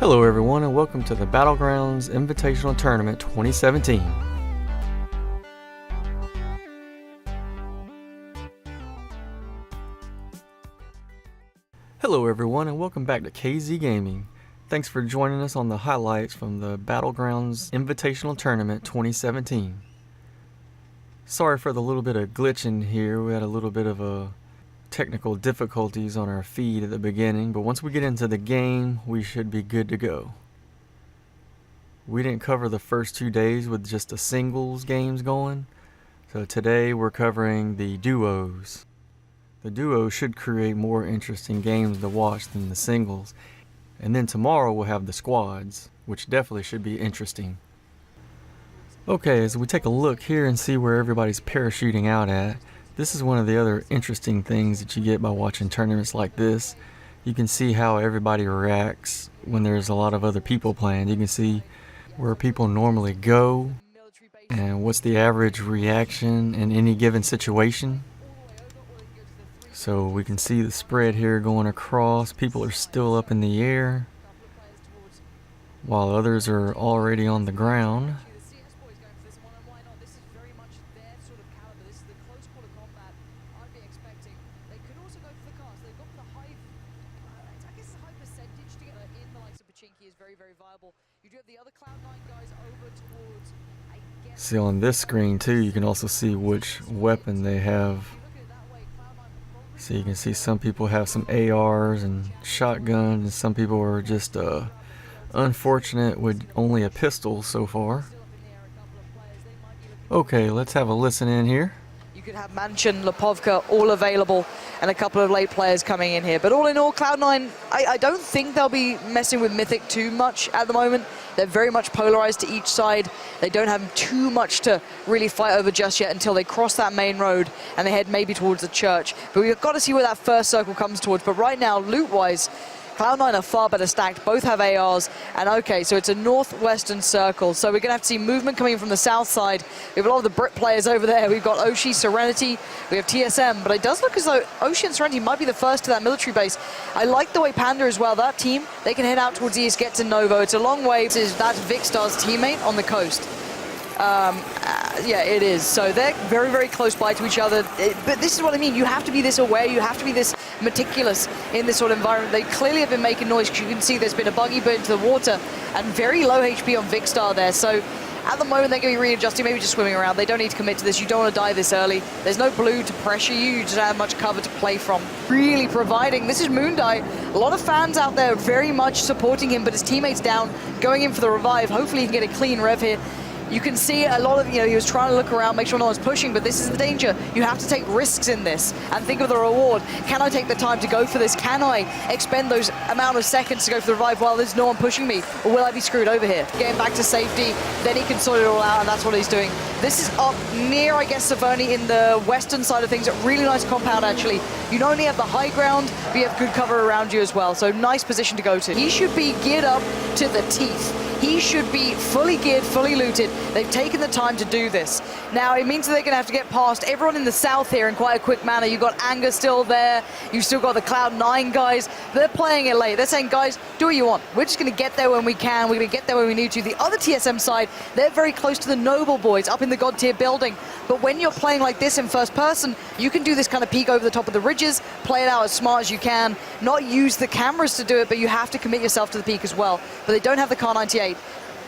Hello everyone and welcome to the Battlegrounds Invitational Tournament 2017. Hello everyone and welcome back to KZ Gaming. Thanks for joining us on the highlights from the Battlegrounds Invitational Tournament 2017. Sorry for the little bit of glitch in here. We had a little bit of technical difficulties on our feed at the beginning, but once we get into the game, we should be good to go. We didn't cover the first 2 days with just the singles games going, so today we're covering the duos. The duos should create more interesting games to watch than the singles, and then tomorrow we'll have the squads, which definitely should be interesting. Okay, as we take a look here and see where everybody's parachuting out at, this is one of the other interesting things that you get by watching tournaments like this. You can see how everybody reacts when there's a lot of other people playing. You can see where people normally go and what's the average reaction in any given situation. So we can see the spread here going across. People are still up in the air while others are already on the ground. See on this screen too, you can also see which weapon they have. So you can see some people have some ARs and shotguns, and some people are just unfortunate with only a pistol so far. Okay, let's have a listen in here. You could have Mansion, Lipovka all available, and a couple of late players coming in here. But all in all, Cloud9, I don't think they'll be messing with Mythic too much at the moment. They're very much polarized to each side. They don't have too much to really fight over just yet until they cross that main road and they head maybe towards the church. But we've got to see where that first circle comes towards. But right now, loot-wise, Cloud9 are far better stacked. Both have ARs. And okay, so it's a northwestern circle. So we're going to have to see movement coming in from the south side. We have a lot of the Brit players over there. We've got Oshi, Serenity, we have TSM. But it does look as though Oshi and Serenity might be the first to that military base. I like the way Panda as well. That team, they can head out towards the east, get to Novo. It's a long way. That's Vicstar's teammate on the coast. Yeah, it is. So they're very, very close by to each other. But this is what I mean. You have to be this aware. You have to be this meticulous in this sort of environment. They clearly have been making noise, because you can see there's been a buggy burn into the water and very low HP on Vicstar there. So at the moment, they're going to be readjusting, maybe just swimming around. They don't need to commit to this. You don't want to die this early. There's no blue to pressure you. You just don't have much cover to play from. Really providing. This is Moondai. A lot of fans out there very much supporting him, but his teammates down, going in for the revive. Hopefully he can get a clean rev here. You can see a lot of, he was trying to look around, make sure no one's pushing, but this is the danger. You have to take risks in this and think of the reward. Can I take the time to go for this? Can I expend those amount of seconds to go for the revive while there's no one pushing me? Or will I be screwed over here? Getting back to safety, then he can sort it all out, and that's what he's doing. This is up near, I guess, Saverni in the western side of things. A really nice compound, actually. You not only have the high ground, but you have good cover around you as well. So nice position to go to. He should be geared up to the teeth. He should be fully geared, fully looted. They've taken the time to do this. Now, it means that they're going to have to get past everyone in the south here in quite a quick manner. You've got Anger still there. You've still got the Cloud9 guys. They're playing it late. They're saying, guys, do what you want. We're just going to get there when we can. We're going to get there when we need to. The other TSM side, they're very close to the Noble boys up in the God tier building. But when you're playing like this in first person, you can do this kind of peek over the top of the ridges, play it out as smart as you can, not use the cameras to do it, but you have to commit yourself to the peek as well. But they don't have the Kar 98.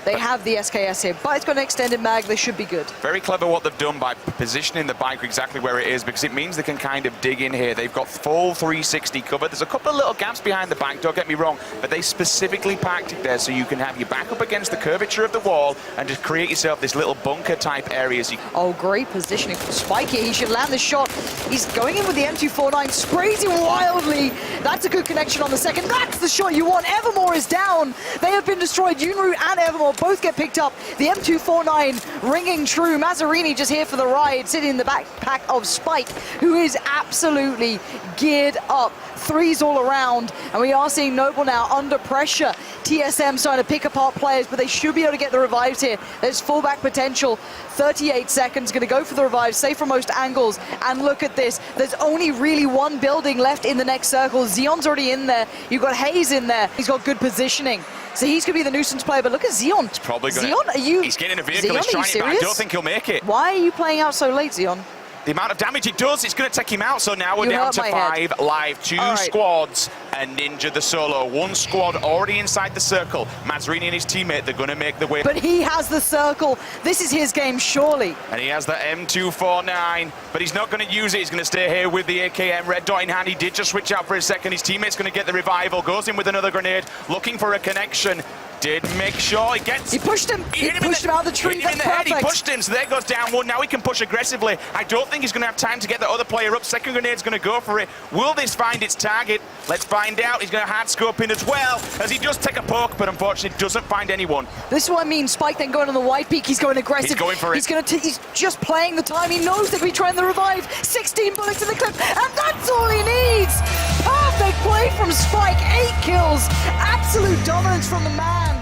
They have the SKS here, but it's got an extended mag. They should be good. Very clever what they've done by positioning the bike exactly where it is, because it means they can kind of dig in here. They've got full 360 cover. There's a couple of little gaps behind the bike, don't get me wrong, but they specifically packed it there so you can have your back up against the curvature of the wall and just create yourself this little bunker type area. Oh, great positioning for Spike here. He should land the shot. He's going in with the M249, sprays him wildly. That's a good connection on the second. That's the shot you want. Evermore is down. They have been destroyed. Yunru and Evermore both get picked up. The M249 ringing true. Mazzarini just here for the ride, sitting in the backpack of Spike, who is absolutely geared up. Threes all around, and we are seeing Noble now under pressure. TSM starting to pick apart players, but they should be able to get the revives here. There's fullback potential. 38 seconds, going to go for the revive, safe from most angles, and look at this. There's only really one building left in the next circle. Xeon's already in there. You've got Hayes in there. He's got good positioning. coming. So he's going to be the nuisance player, but look at Xeon. He's probably going Xeon, are you... He's getting a vehicle, Xeon, he's trying it, but I don't think he'll make it. Why are you playing out so late, Xeon? The amount of damage it does, it's going to take him out. So now we're You down hurt to my 5 head. live, 2 All right. squads, and Ninja the solo. 1 squad already inside the circle. Mazzarini and his teammate, they're going to make the way. But he has the circle. This is his game, surely. And he has the M249, but he's not going to use it. He's going to stay here with the AKM. Red dot in hand. He did just switch out for a second. His teammate's going to get the revival. Goes in with another grenade, looking for a connection. Did make sure he gets... He pushed him. He hit pushed him out of the tree. Hit him in the head. He pushed him, so there goes down 1. Now he can push aggressively. I don't think he's going to have time to get the other player up. Second grenade's going to go for it. Will this find its target? Let's find out. He's going to hard scope in as well, as he does take a poke, but unfortunately doesn't find anyone. This is what I mean. Spike then going on the wide peak. He's going aggressive. He's going for it. He's just playing the time. He knows they're going to be trying to revive. 16 bullets in the clip, and that's all he needs. Perfect play from Spike. 8 kills. Absolute dominance from the man.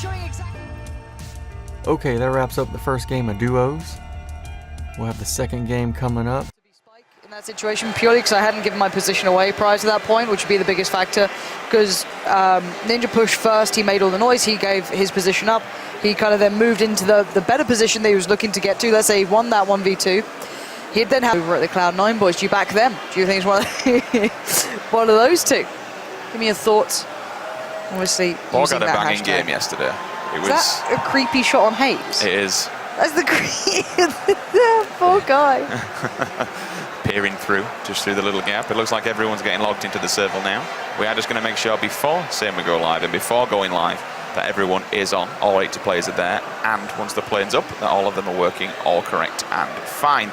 Showing exactly. Okay, that wraps up the first game of duos. We'll have the second game coming up. Spike in that situation purely because I hadn't given my position away prior to that point, which would be the biggest factor. Because Ninja pushed first, he made all the noise, he gave his position up. He kind of then moved into the better position that he was looking to get to. Let's say he won that 1v2. He'd then have over at the Cloud9 boys. Do you back them? Do you think it's one of those two? Give me your thoughts. Obviously, Borg using had a that banging hashtag. game yesterday. It Is was. that a creepy shot on Hayes? It is. That's the poor guy. Peering through, just through the little gap. It looks like everyone's getting logged into the server now. We are just going to make sure before saying we go live and before going live that everyone is on. All 80 players are there, and once the plane's up, that all of them are working all correct and fine.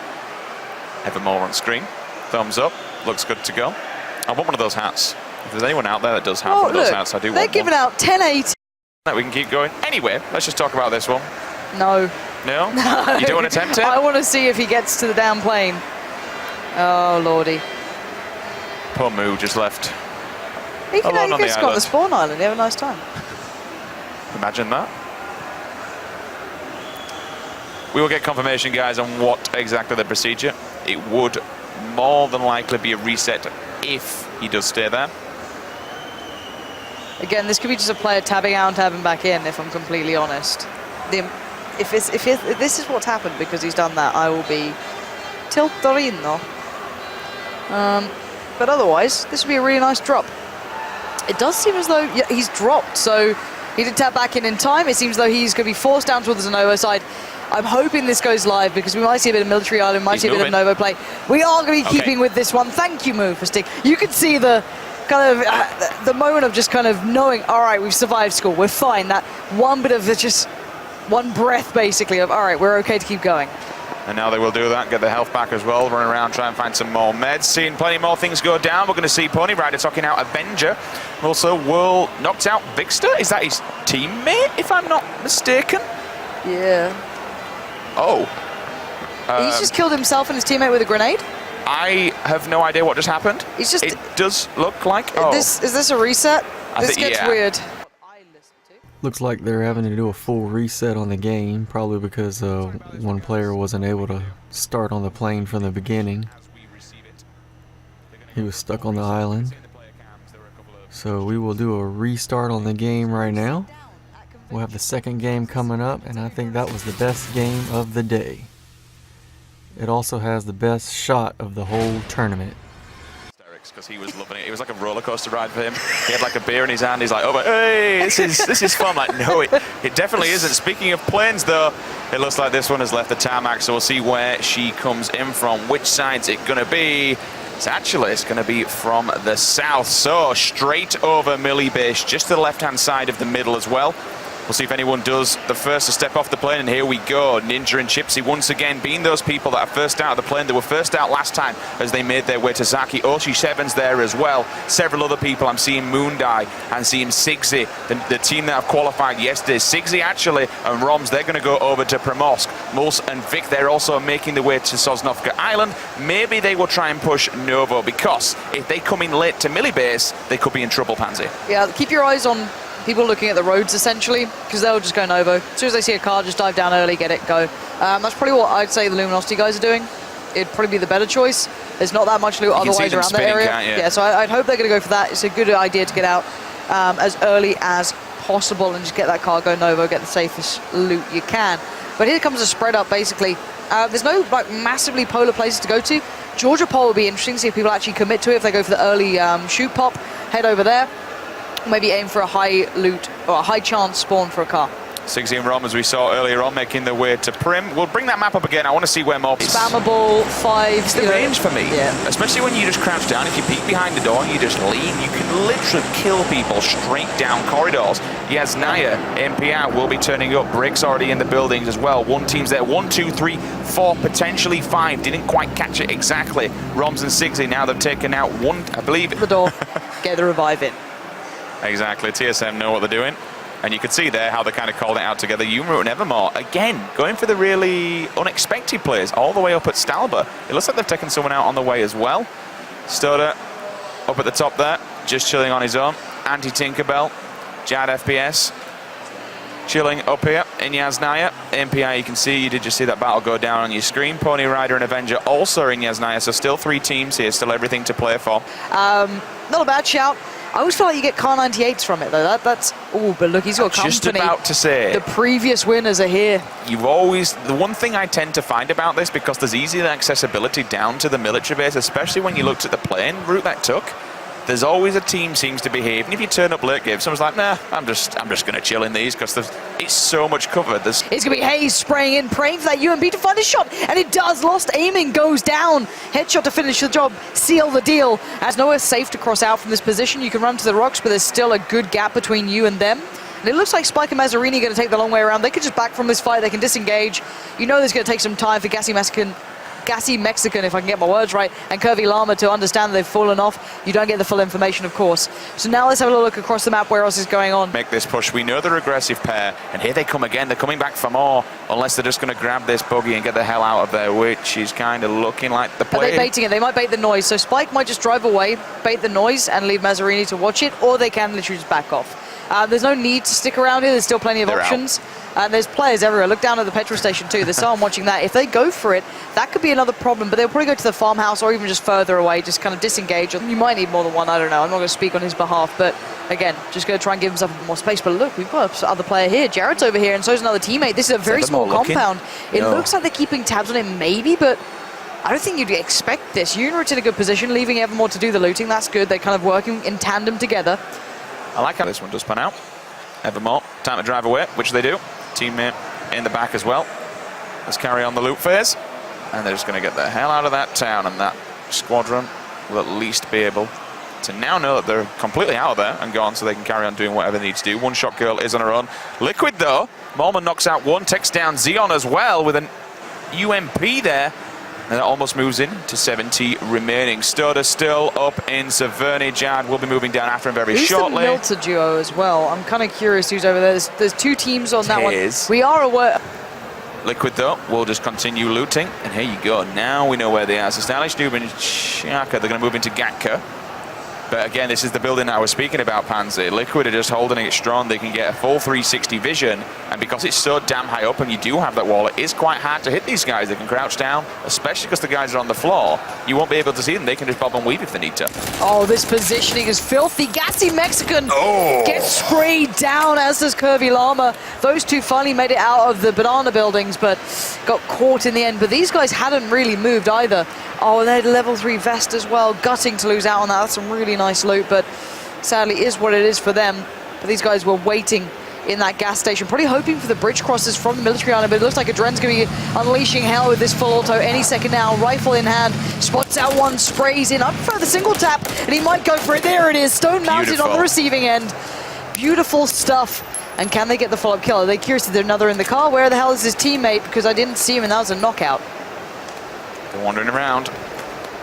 Evermore on screen. Thumbs up. Looks good to go. I want one of those hats. If there's anyone out there that does have one of those hats, I do want one. They're giving out 10-8. That we can keep going. Anyway, let's just talk about this one. No. No? You don't want to attempt it? I want to see if he gets to the down plane. Oh, lordy. Poor Moo just left. He can Alone on the just got the island. spawn island. He have a nice time. Imagine that. We will get confirmation, guys, on what exactly the procedure. It would more than likely be a reset if he does stay there. Again, this could be just a player tabbing out and tabbing back in, if I'm completely honest. If this is what's happened because he's done that, I will be tiltorino. But otherwise, this would be a really nice drop. It does seem as though he's dropped, so he did tap back in time. It seems as though he's going to be forced down towards the Novo side. I'm hoping this goes live because we might see a bit of Military Island, we might see a bit of Novo play. We are going to be keeping with this one. Thank you, Moo, for stick. You can see the kind of the moment of just kind of knowing, all right, we've survived school, we're fine. That one bit of just one breath, basically, of all right, we're okay to keep going. And now they will do that, get the health back as well, run around, try and find some more meds. Seeing plenty more things go down. We're going to see Pony Rider talking out Avenger. Also, Will knocked out Vixter. Is that his teammate, if I'm not mistaken? Yeah. Oh. He's just killed himself and his teammate with a grenade? I have no idea what just happened. He's just... It does look like... Oh. Is this a reset? This gets weird. Looks like they're having to do a full reset on the game, probably because one player wasn't able to start on the plane from the beginning. He was stuck on the island. So we will do a restart on the game right now. We'll have the second game coming up, and I think that was the best game of the day. It also has the best shot of the whole tournament. Because he was loving it. It was like a roller coaster ride for him. He had like a beer in his hand. He's like, oh, but hey, this is fun. Like, no, it definitely isn't. Speaking of planes, though, it looks like this one has left the tarmac, so we'll see where she comes in from. Which side's it going to be? It's going to be from the south. So straight over Millie Base, just to the left-hand side of the middle as well. We'll see if anyone does the first to step off the plane, and here we go. Ninja and Chipsy once again being those people that are first out of the plane. They were first out last time as they made their way to Zaki. Oshi7's there as well. Several other people. I'm seeing Moondai and seeing Sigsy, the team that have qualified yesterday. Sigsy actually and Roms, they're going to go over to Primorsk. Muls and Vic, they're also making their way to Sosnovka Island. Maybe they will try and push Novo, because if they come in late to Millie Base, they could be in trouble, Pansy. Yeah, keep your eyes on people looking at the roads, essentially, because they'll just go Novo. As soon as they see a car, just dive down early, get it, go. That's probably what I'd say the Luminosity guys are doing. It'd probably be the better choice. There's not that much loot otherwise around the area. Yeah, so I'd hope they're going to go for that. It's a good idea to get out as early as possible and just get that cargo Novo, get the safest loot you can. But here comes a spread up, basically. There's no like massively polar places to go to. Georgia Pole will be interesting to see if people actually commit to it. If they go for the early shoot pop, head over there. Maybe aim for a high loot or a high chance spawn for a car. Sigsy and Rom, as we saw earlier on, making their way to Prim. We'll bring that map up again. I want to see where Mob is. Spammable, 5. It's the range for me. Yeah. Especially when you just crouch down. If you peek behind the door and you just lean, you can literally kill people straight down corridors. Yasnaya, MPR, will be turning up. Brick's already in the buildings as well. One team's there. 1, 2, 3, 4, potentially 5. Didn't quite catch it exactly. Roms and Sigsy, now they've taken out one, I believe. The door, get the revive in. Exactly. TSM know what they're doing. And you could see there how they kind of called it out together. Yumru and Evermore, again, going for the really unexpected plays all the way up at Stalber. It looks like they've taken someone out on the way as well. Stoda up at the top there, just chilling on his own. Anti-Tinkerbell, Jad FPS, chilling up here in Yasnaya. MPI, you can see, you did just see that battle go down on your screen. Pony Rider and Avenger also in Yasnaya, so still 3 teams here, still everything to play for. Not a bad shout. I always feel like you get car 98s from it, though. That's... Oh, but look, he's got company. Just about to say. The previous winners are here. You've always... The one thing I tend to find about this, because there's easy accessibility down to the military base, especially when you looked at the plane route that took, there's always a team seems to behave. And if you turn up late game, someone's like, nah, I'm just going to chill in these, because it's so much cover. It's going to be Hayes spraying in, praying for that UMP to find a shot. And it does. Lost aiming, goes down. Headshot to finish the job, seal the deal. As nowhere safe to cross out from this position. You can run to the rocks, but there's still a good gap between you and them. And it looks like Spike and Mazzarini are going to take the long way around. They could just back from this fight. They can disengage. You know there's going to take some time for Gassy Mexican, if I can get my words right, and Curvy Llama to understand that they've fallen off. You don't get the full information, of course. So now let's have a look across the map where else is going on. Make this push. We know they're aggressive pair, and here they come again. They're coming back for more, unless they're just going to grab this buggy and get the hell out of there, which is kind of looking like the play. Are they baiting it? They might bait the noise. So Spike might just drive away, bait the noise, and leave Mazzarini to watch it, or they can literally just back off. There's no need to stick around here. There's still plenty of options. And there's players everywhere. Look down at the petrol station too. There's someone watching that. If they go for it, that could be another problem. But they'll probably go to the farmhouse or even just further away, just kind of disengage. You might need more than one. I don't know. I'm not going to speak on his behalf. But again, just going to try and give himself a bit more space. But look, we've got another player here. Jared's over here, and so's another teammate. This is a very small compound. It looks like they're keeping tabs on it, maybe, but I don't think you'd expect this. Unit's in a good position, leaving Evermore to do the looting. That's good. They're kind of working in tandem together. I like how this one does pan out. Evermore, time to drive away, which they do. Teammate in the back as well. Let's carry on the loot phase. And they're just going to get the hell out of that town, and that squadron will at least be able to now know that they're completely out of there and gone, so they can carry on doing whatever they need to do. One shot girl is on her own. Liquid, though. Mormon knocks out one, takes down Xeon as well with an UMP there. And it almost moves in to 70 remaining. Stoda still up in Severny. Jad will be moving down after him very shortly. Who's the Milter duo as well? I'm kind of curious who's over there. There's 2 teams on that one. We are aware. Liquid, though, will just continue looting. And here you go. Now we know where they are. So Stylish Noob and Shaka, they're going to move into Gatka. But again, this is the building that I was speaking about, Pansy. Liquid are just holding it strong. They can get a full 360 vision. And because it's so damn high up and you do have that wall, it is quite hard to hit these guys. They can crouch down, especially because the guys are on the floor. You won't be able to see them. They can just bob and weave if they need to. Oh, this positioning is filthy. Gassy Mexican gets sprayed down, as does Curvy Llama. Those two finally made it out of the banana buildings, but got caught in the end. But these guys hadn't really moved either. Oh, and they had a level 3 vest as well. Gutting to lose out on that. That's some really nice loot, but sadly is what it is for them. But these guys were waiting in that gas station, probably hoping for the bridge crosses from the military island, but it looks like Adren's going to be unleashing hell with this full auto any second now. Rifle in hand, spots out one, sprays in, up for the single tap, and he might go for it. There it is, stone mounted on the receiving end. Beautiful stuff. And can they get the follow-up kill? Are they curious if there's another in the car? Where the hell is his teammate? Because I didn't see him, and that was a knockout. They're wandering around.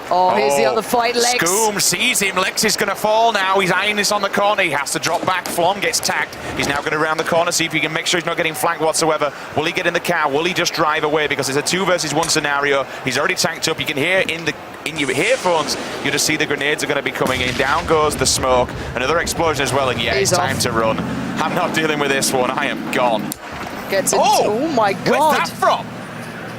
Oh, here's the other fight, Lex. Scoom sees him. Lex is going to fall now. He's eyeing this on the corner. He has to drop back. Flom gets tagged. He's now going to round the corner, see if he can make sure he's not getting flanked whatsoever. Will he get in the car? Will he just drive away? Because it's a 2 versus 1 scenario. He's already tanked up. You can hear in your earphones, you just see the grenades are going to be coming in. Down goes the smoke. Another explosion as well, and yeah, it's time to run. I'm not dealing with this one. I am gone. Gets into, oh my God. Where's that from?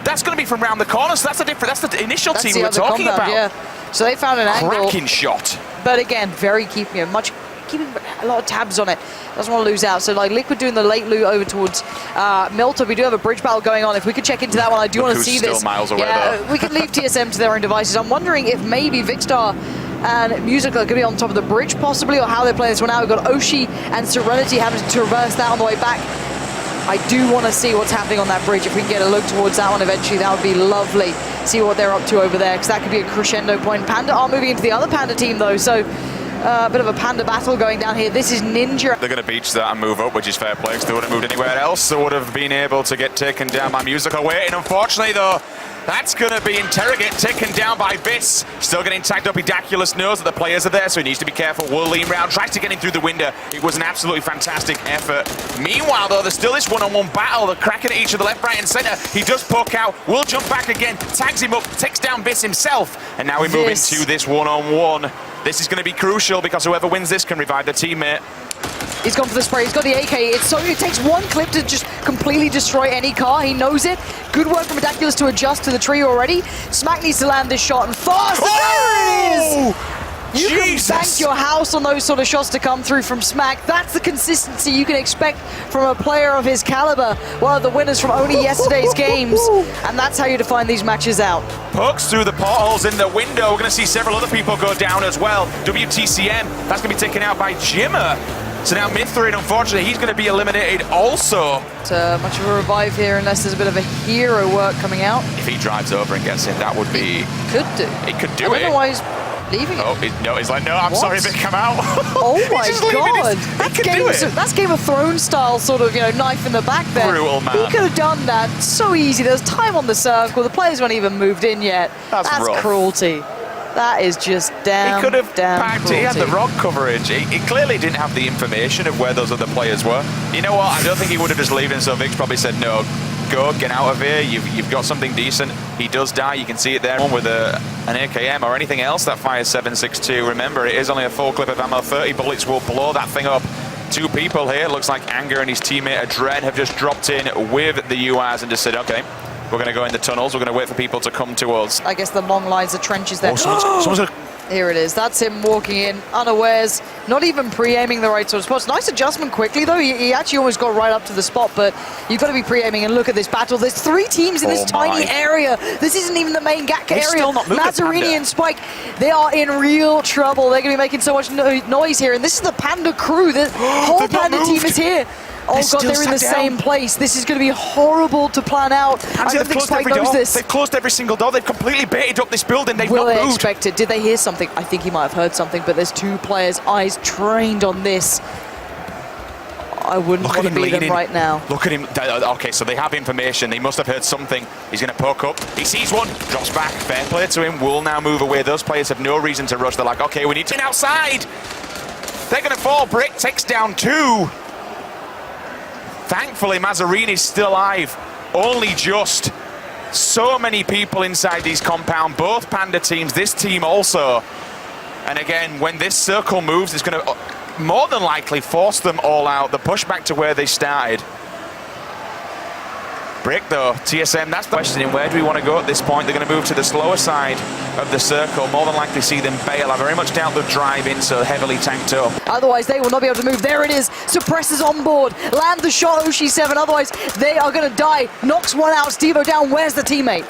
That's going to be from round the corner, so that's the initial team we were talking about. Yeah. So they found an angle. Cracking shot. But again, very much keeping a lot of tabs on it. Doesn't want to lose out. So like Liquid doing the late loot over towards Milta. We do have a bridge battle going on. If we could check into that one, I do want to see this. Still miles away, though. We could leave TSM to their own devices. I'm wondering if maybe Vicstar and Music are going to be on top of the bridge possibly, or how they're playing this one out. We've got Oshi and Serenity having to traverse that on the way back. I do want to see what's happening on that bridge. If we can get a look towards that one eventually, that would be lovely. See what they're up to over there, because that could be a crescendo point. Panda are moving into the other Panda team, though, so a bit of a Panda battle going down here. This is Ninja. They're going to beach that and move up, which is fair play, because they wouldn't have moved anywhere else. They would have been able to get taken down by Musical waiting. Unfortunately, though, that's going to be Interrogate taken down by Viss. Still getting tagged up. Edaculus knows that the players are there, so he needs to be careful. Will lean round, tries to get in through the window. It was an absolutely fantastic effort. Meanwhile, though, there's still this one-on-one battle. They're cracking at each other left, right, and center. He does poke out, will jump back again, tags him up, takes down Viss himself. And now we move into this one-on-one. This is going to be crucial, because whoever wins this can revive their teammate. He's gone for the spray. He's got the AK. It takes one clip to just completely destroy any car. He knows it. Good work from Edaculus to adjust to the tree already. Smack needs to land this shot, and fast. Oh! There it is! You can bank your house on those sort of shots to come through from Smack. That's the consistency you can expect from a player of his caliber. One of the winners from only yesterday's games. And that's how you define these matches out. Pokes through the portholes in the window. We're going to see several other people go down as well. WTCM, that's going to be taken out by Jimmer. So now Mithrin, unfortunately, he's going to be eliminated also. It's much of a revive here, unless there's a bit of a hero work coming out. If he drives over and gets in, that would be... Could do. It could do I don't know why he's leaving it. Oh, he's like, no, I'm What? sorry, Vic, come out. Oh my God. That's That's Game of Thrones style sort of, knife in the back there. Brutal, man. He could have done that so easy. There's time on the circle. The players weren't even moved in yet. That's rough. Cruelty. That is just damn, He could have damn packed cruelty. it. He had the rock coverage. He clearly didn't have the information of where those other players were. You know what? I don't think he would have just leaving, so Vic's probably said, no, go, get out of here. You've got something decent. He does die. You can see it there with an AKM or anything else that fires 7.62. Remember, it is only a full clip of ammo. 30 bullets will blow that thing up. Two people here. Looks like Anger and his teammate Adred have just dropped in with the UAs and just said, okay, we're going to go in the tunnels. We're going to wait for people to come to us. I guess the long lines of trenches there. Oh, someone's going to... Here it is. That's him walking in, unawares, not even pre-aiming the right sort of spots. Nice adjustment quickly, though. He actually almost got right up to the spot, but you've got to be pre-aiming. And look at this battle. There's three teams in this tiny area. This isn't even the main GAC area. Still not moved, Mazarini and Spike, they are in real trouble. They're going to be making so much noise here. And this is the Panda crew. The whole Panda team is here. Oh God, they're in the same place. This is going to be horrible to plan out. I don't think Spike knows this. They've closed every single door. They've completely baited up this building. They've not moved. Expected. Did they hear something? I think he might have heard something, but there's two players' eyes trained on this. I wouldn't want to be them right now. Look at him. Okay, so they have information. They must have heard something. He's going to poke up. He sees one. Drops back. Fair play to him. Will now move away. Those players have no reason to rush. They're like, okay, we need to get outside. They're going to fall. Brick takes down two. Thankfully, Mazzarini's still alive. Only just. So many people inside these compound. Both Panda teams. This team also. And again, when this circle moves, it's going to more than likely force them all out. The push back to where they started. Brick, though. TSM, that's the question. Where do we want to go at this point? They're going to move to the slower side of the circle. More than likely see them bail. I very much doubt they'll drive in so heavily tanked up. Otherwise, they will not be able to move. There it is. Suppressors on board. Land the shot, Oshi 7. Otherwise, they are going to die. Knocks one out. Stevo down. Where's the teammate?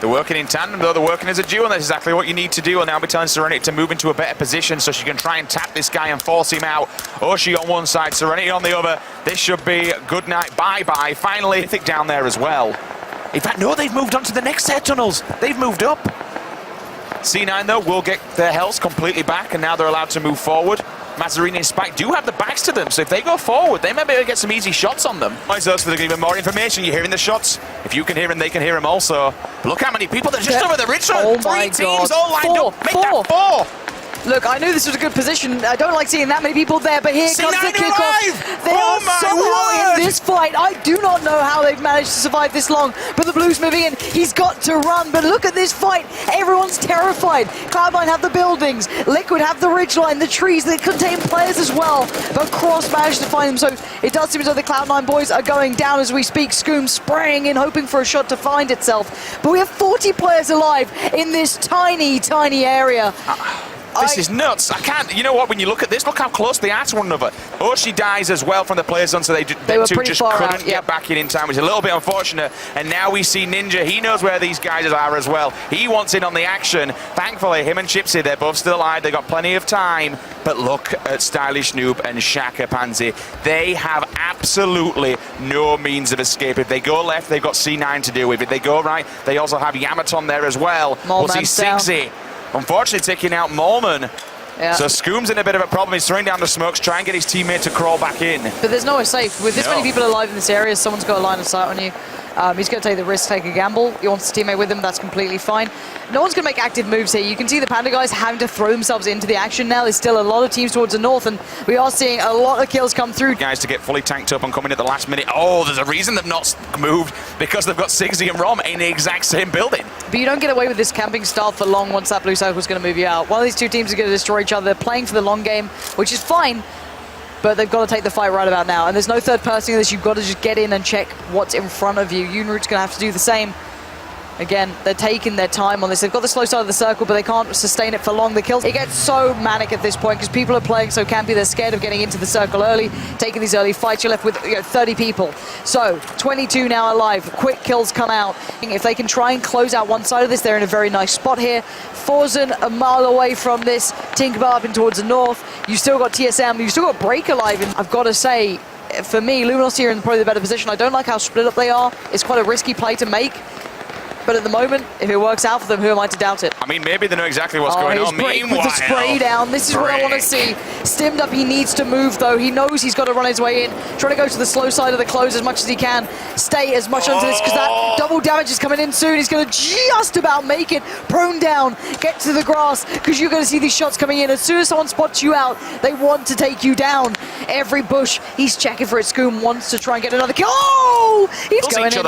They're working in tandem, though. They're working as a duo, and that's exactly what you need to do. And now be telling Serenity to move into a better position so she can try and tap this guy and force him out. Oshi on one side, Serenity on the other. This should be good night, bye-bye. Finally, Mythic down there as well. In fact, no, they've moved on to the next set of tunnels. They've moved up. C9, though, will get their health completely back, and now they're allowed to move forward. Mazzarini and Spike do have the backs to them, so if they go forward, they may be able to get some easy shots on them. So for even more information, you're hearing the shots. If you can hear them, they can hear them also. But look how many people, they're just over the ridge. Oh Three teams all lined up. Make that four. Look, I knew this was a good position. I don't like seeing that many people there, but here comes the kickoff. They are somehow in this fight. I do not know how they've managed to survive this long, but the Blues moving in. He's got to run, but look at this fight. Everyone's terrified. Cloud9 have the buildings. Liquid have the ridgeline, the trees that contain players as well, but Cross managed to find them, so it does seem as though the Cloud9 boys are going down as we speak. Scoom spraying in, hoping for a shot to find itself. But we have 40 players alive in this tiny, tiny area. This is nuts. I can't. You know what? When you look at this, look how close they are to one another. Oshi dies as well from the player zone, so they were two pretty just far couldn't out, get back in time, which is a little bit unfortunate. And now we see Ninja. He knows where these guys are as well. He wants in on the action. Thankfully, him and Chipsy, they're both still alive. They got plenty of time. But look at Stylish Noob and Shaka Pansy. They have absolutely no means of escape. If they go left, they've got C9 to deal with. If they go right, they also have Yamaton there as well. We'll see Sigsy, unfortunately, taking out Molman. Yeah. So Scoom's in a bit of a problem. He's throwing down the smokes, trying to get his teammate to crawl back in. But there's nowhere safe. With this many people alive in this area, someone's got a line of sight on you. He's going to take the risk, take a gamble. He wants to teammate with him. That's completely fine. No one's going to make active moves here. You can see the Panda guys having to throw themselves into the action now. There's still a lot of teams towards the north, and we are seeing a lot of kills come through. Guys to get fully tanked up and coming at the last minute. Oh, there's a reason they've not moved, because they've got Sigsy and Rom in the exact same building. But you don't get away with this camping style for long once that blue circle is going to move you out. One of these two teams is going to destroy each other. They're playing for the long game, which is fine. But they've got to take the fight right about now. And there's no third person in this. You've got to just get in and check what's in front of you. Unroot's going to have to do the same. Again, they're taking their time on this. They've got the slow side of the circle, but they can't sustain it for long. The kills, it gets so manic at this point because people are playing so campy. They're scared of getting into the circle early, taking these early fights. You're left with 30 people. So 22 now alive. Quick kills come out. If they can try and close out one side of this, they're in a very nice spot here. Forzen a mile away from this. Tinkerbell up in towards the north. You still got TSM. You've still got Break alive. And I've got to say, for me, Luminosity are in probably the better position. I don't like how split up they are. It's quite a risky play to make. But at the moment, if it works out for them, who am I to doubt it? I mean, maybe they know exactly what's going on. Break with the spray down. This is what I want to see. Stimmed up, he needs to move, though. He knows he's got to run his way in. Trying to go to the slow side of the close as much as he can. Stay as much onto this, because that double damage is coming in soon. He's going to just about make it. Prone down, get to the grass, because you're going to see these shots coming in. As soon as someone spots you out, they want to take you down. Every bush, he's checking for it. Scoom wants to try and get another kill. Oh! He's going in.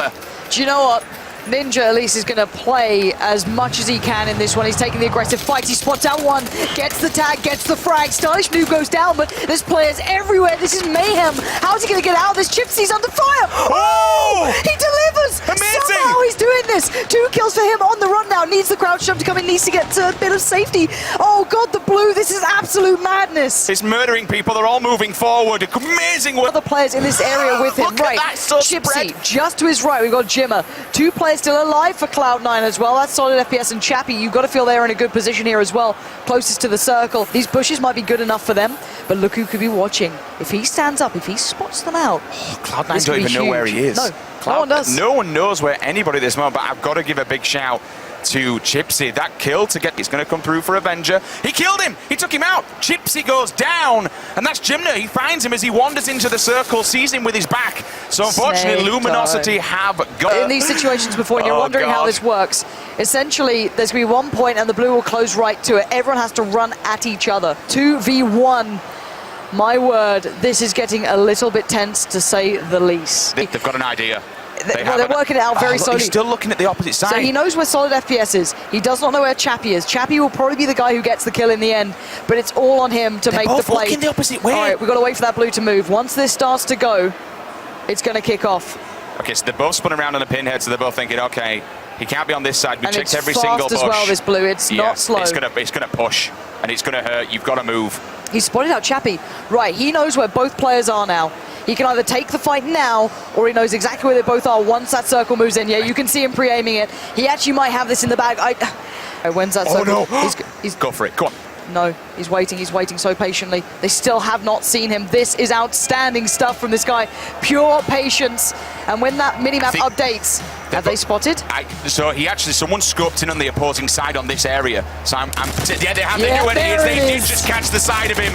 Do you know what? Ninja at least is going to play as much as he can in this one. He's taking the aggressive fight. He spots out one, gets the tag, gets the frag. Stylish Noob goes down, but there's players everywhere. This is mayhem. How's he going to get out of this? Chipsy's under fire. Oh! He delivers. Amazing. Somehow he's doing this. 2 kills for him on the run now. Needs the crouch jump to come in. Needs to get to a bit of safety. Oh, God, the blue. This is absolute madness. It's murdering people. They're all moving forward. Amazing work. Other players in this area with him. Look at that, so Chipsy, spread. just to his right, we've got Jimmer. 2 players still alive for Cloud9 as well. That's solid FPS, and Chappie, you've got to feel they're in a good position here as well. Closest to the circle. These bushes might be good enough for them, but look who could be watching. If he stands up, if he spots them out. Cloud9 don't even know where he is. No, no one does. No one knows where anybody at this moment, but I've got to give a big shout to Chipsy. That kill to get, he's going to come through for Avenger. He killed him. He took him out. Chipsy goes down, and that's Jimner. He finds him as he wanders into the circle, sees him with his back. So unfortunately, Luminosity have got... In these situations before, and you're wondering how this works, essentially, there's going to be 1 point, and the blue will close right to it. Everyone has to run at each other. 2v1. My word, this is getting a little bit tense, to say the least. They've got an idea. They're working it out very slowly. He's still looking at the opposite side. So he knows where solid FPS is. He does not know where Chappie is. Chappie will probably be the guy who gets the kill in the end, but it's all on him to make the play. They're both the opposite way. All right, we've got to wait for that blue to move. Once this starts to go, it's going to kick off. Okay, so they're both spun around on a pinhead, so they're both thinking, okay, he can't be on this side. We and checked it's every fast single bush. as well, this blue. It's not slow. It's gonna push, and it's gonna hurt. You've got to move. He spotted out Chappie. Right, he knows where both players are now. He can either take the fight now, or he knows exactly where they both are once that circle moves in. Yeah, you can see him pre-aiming it. He actually might have this in the bag. When's that circle? Oh, no. He's go for it. Go on. No, he's waiting so patiently. They still have not seen him. This is outstanding stuff from this guy. Pure patience. And when that minimap updates, have they spotted? So he actually, someone scoped in on the opposing side on this area. So yeah, they have. Yeah, they did just catch the side of him.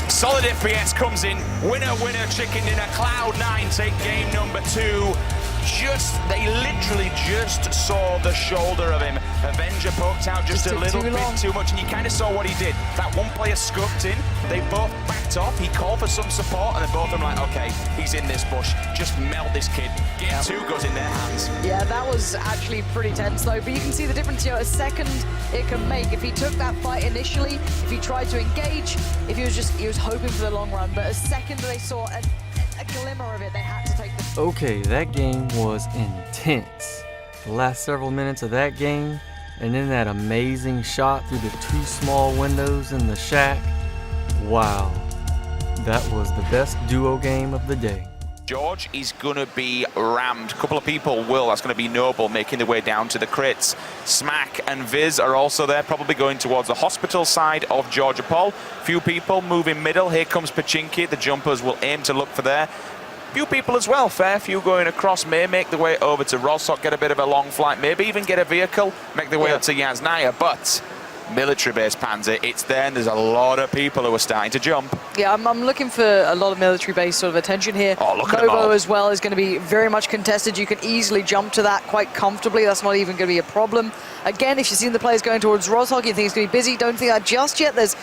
Solid FPS comes in. Winner, winner, chicken dinner. Cloud9 take game number 2. They literally just saw the shoulder of him. Avenger poked out just a little bit too much, and you kind of saw what he did. That one player scoped in, they both backed off, he called for some support, and then both of them like, okay, he's in this bush, just melt this kid. Game 2 goes in their hands. Yeah, that was actually pretty tense though, but you can see the difference, a second it can make. If he took that fight initially, if he tried to engage, if he was hoping for the long run, but a second they saw a glimmer of it, they had to take the... Okay, that game was intense. The last several minutes of that game, And then that amazing shot through the 2 small windows in the shack. Wow, that was the best duo game of the day. George is going to be rammed. A couple of people will. That's going to be Noble making their way down to the crits. Smack and Viz are also there, probably going towards the hospital side of Georgia Paul. Few people moving middle. Here comes Pachinki. The jumpers will aim to look for there. Few people as well. Fair few going across. May make their way over to Rosok, get a bit of a long flight. Maybe even get a vehicle, make their way up to Yasnaya. But military base, Panzer, it's there, and there's a lot of people who are starting to jump. Yeah, I'm looking for a lot of military base sort of attention here. Oh, look at them all. Novo as well is going to be very much contested. You can easily jump to that quite comfortably. That's not even going to be a problem. Again, if you've seen the players going towards Rosok, you think it's going to be busy. Don't think that just yet. There's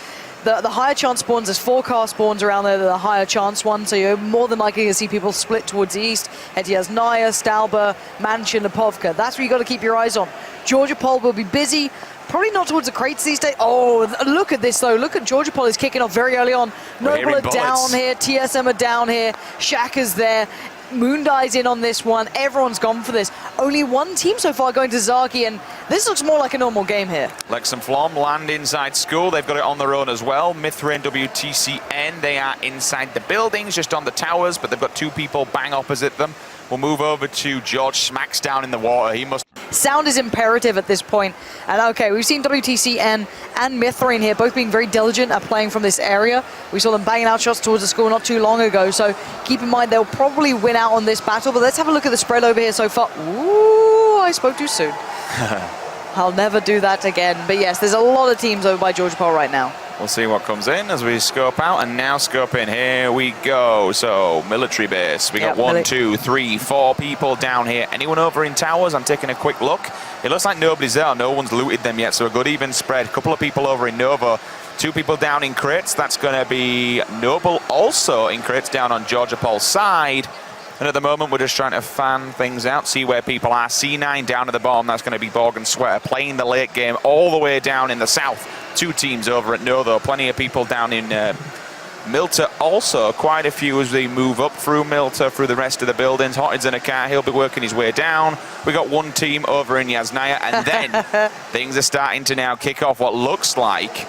the higher chance spawns. There's 4 car spawns around there, the higher chance ones. So you're more than likely to see people split towards the east. Etias Naya, Stalber, Mansion, Lipovka. That's where you got to keep your eyes on. Georgia Pol will be busy. Probably not towards the crates these days. Oh, look at this, though. Look at Georgia Pol is kicking off very early on. Noble are down here. TSM are down here. Shaka's there. Moondie's in on this one. Everyone's gone for this. Only one team so far going to Zaki, and this looks more like a normal game here. Lex and Flom land inside school. They've got it on their own as well. Mithra and WTCN, they are inside the buildings, just on the towers, but they've got 2 people bang opposite them. We'll move over to George. Smacks down in the water. He must... Sound is imperative at this point. And okay, we've seen WTCN and Mithrain here both being very diligent at playing from this area. We saw them banging out shots towards the school not too long ago, so keep in mind they'll probably win out on this battle. But let's have a look at the spread over here so far. Ooh, I spoke too soon. I'll never do that again. But yes, there's a lot of teams over by Georgia Pol right now. We'll see what comes in as we scope out, and now scope in. Here we go. So, military base. We got 1, 2, 3, 4 people down here. Anyone over in towers? I'm taking a quick look. It looks like nobody's there. No one's looted them yet, so a good even spread. A couple of people over in Nova. 2 people down in crits. That's going to be Noble also in crits down on Georgia Pol's side. And at the moment, we're just trying to fan things out, see where people are. C9 down at the bottom, that's going to be Borg and Sweater playing the late game all the way down in the south. 2 teams over at No, though. Plenty of people down in Milta also. Quite a few as they move up through Milta, through the rest of the buildings. Hottid's in a car, he'll be working his way down. We got 1 team over in Yasnaya, and then things are starting to now kick off what looks like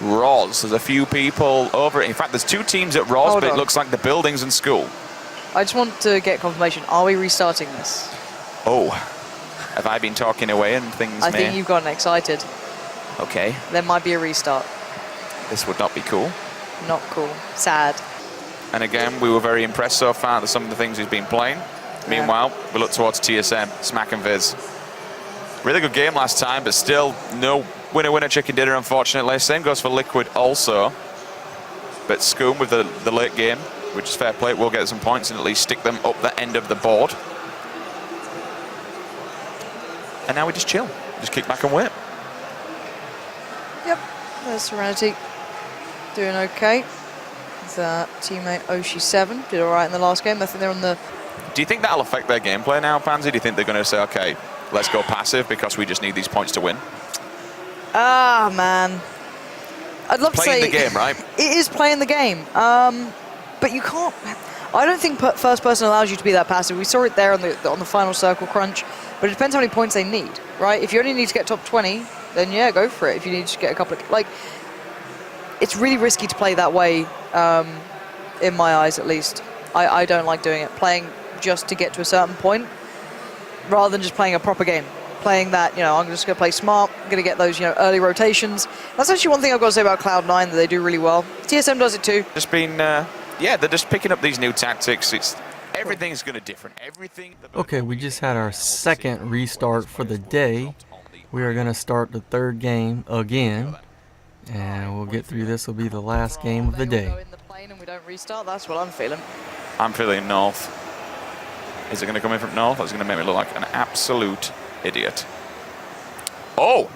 Roz. There's a few people over. In fact, there's 2 teams at Roz, but it looks like the buildings and school. I just want to get confirmation. Are we restarting this? Oh, have I been talking away and things I think you've gotten excited. Okay. There might be a restart. This would not be cool. Not cool. Sad. And again, we were very impressed so far with some of the things he's been playing. Yeah. Meanwhile, we look towards TSM, Smack and Viz. Really good game last time, but still no winner-winner chicken dinner, unfortunately. Same goes for Liquid also. But Scoom with the late game, which is fair play, will get some points and at least stick them up the end of the board. And now we just chill. Just kick back and wait. Yep, there's Serenity. Doing okay. That teammate Oshi7 did all right in the last game. I think they're on the... Do you think that'll affect their gameplay now, Pansy? Do you think they're going to say, okay, let's go passive because we just need these points to win? Ah, man. I'd love to say... Playing the game, right? It is playing the game. But you can't... I don't think first person allows you to be that passive. We saw it there on the final circle crunch. But it depends how many points they need, right? If you only need to get top 20, then yeah, go for it. If you need to get a couple of... Like, it's really risky to play that way, in my eyes at least. I don't like doing it. Playing just to get to a certain point, rather than just playing a proper game. Playing that, you know, I'm just going to play smart, I'm going to get those, you know, early rotations. That's actually one thing I've got to say about Cloud9 that they do really well. TSM does it too. Just been, yeah, they're just picking up these new tactics. Everything's going to different. Everything. Okay, we just had our second restart for the day. We are going to start the 3rd game again, and we'll get through this. Will be the last game of the day. Go in the plane and we don't restart. That's what I'm feeling. I'm feeling north. Is it going to come in from north? That's going to make me look like an absolute idiot. Oh,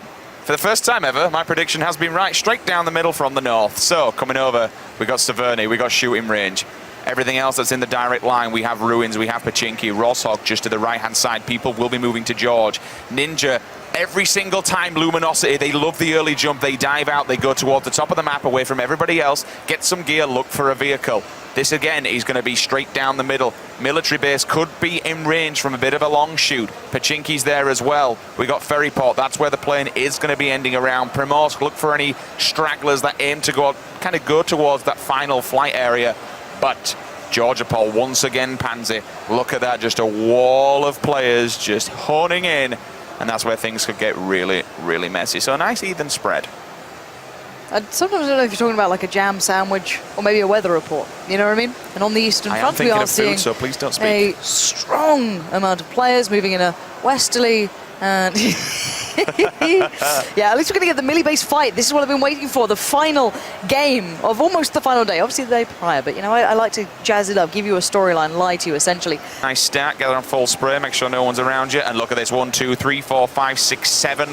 for the first time ever, my prediction has been right. Straight down the middle from the north. So coming over, we got Severny, we got shooting range. Everything else that's in the direct line, we have Ruins, we have Pachinki, Rosshog just to the right-hand side. People will be moving to George. Ninja, every single time Luminosity, they love the early jump, they dive out, they go towards the top of the map away from everybody else, get some gear, look for a vehicle. This again is going to be straight down the middle. Military base could be in range from a bit of a long shoot. Pachinki's there as well. We got Ferryport, that's where the plane is going to be ending around. Primorsk, look for any stragglers that aim to go towards that final flight area. But Georgia Paul once again, Pansy, look at that, just a wall of players just honing in, and that's where things could get really, really messy. So a nice even spread. Sometimes I don't know if you're talking about like a jam sandwich or maybe a weather report, you know what I mean? And and on the Eastern Front, we are seeing so please don't speak. A strong amount of players moving in a westerly and yeah, at least we're going to get the Millie base fight. This is what I've been waiting for, the final game of almost the final day. Obviously the day prior, but you know, I like to jazz it up, give you a storyline, lie to you essentially. Nice start, gather on full spray, make sure no one's around you, and look at this, 1, 2, 3, 4, 5, 6, 7,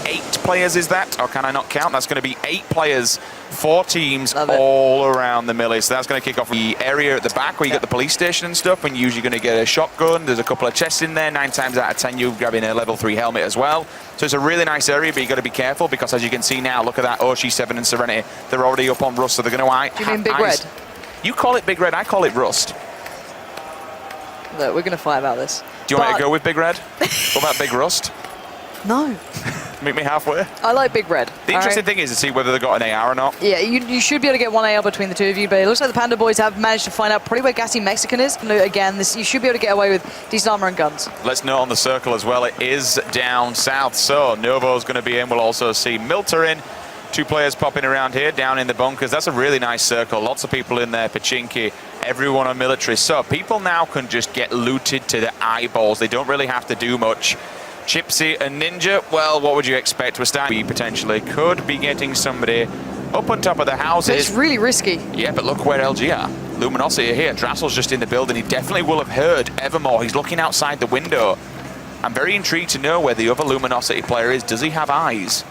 8 players is that? Or can I not count? That's going to be 8 players, 4 teams all around the Millie. So that's going to kick off the area at the back where you get the police station and stuff, and you're usually going to get a shotgun. There's a couple of chests in there. 9 times out of 10 you're grabbing a level 3 helmet as well. So it's a really nice area, but you've got to be careful because as you can see now, look at that, OG7 and Serenity. They're already up on Rust, so they're going to Do you mean Big Red? You call it Big Red, I call it Rust. Look, we're going to fight about this. Do you want me to go with Big Red? What about Big Rust? No. Meet me halfway. I like Big Red. The interesting thing is to see whether they got an AR or not. Yeah, you should be able to get one AR between the two of you, but it looks like the Panda Boys have managed to find out pretty where Gassy Mexican is. And again, you should be able to get away with decent armor and guns. Let's note on the circle as well, it is down south, so Novo's going to be in. We'll also see Milter in. 2 players popping around here, down in the bunkers. That's a really nice circle. Lots of people in there, Pachinki, everyone on military. So people now can just get looted to the eyeballs. They don't really have to do much. Chipsy and Ninja, well, what would you expect? We're starting, we potentially could be getting somebody up on top of the houses. It's really risky. Yeah, but look where LG are. Luminosity are here. Drassel's just in the building. He definitely will have heard Evermore. He's looking outside the window. I'm very intrigued to know where the other Luminosity player is. Does he have eyes?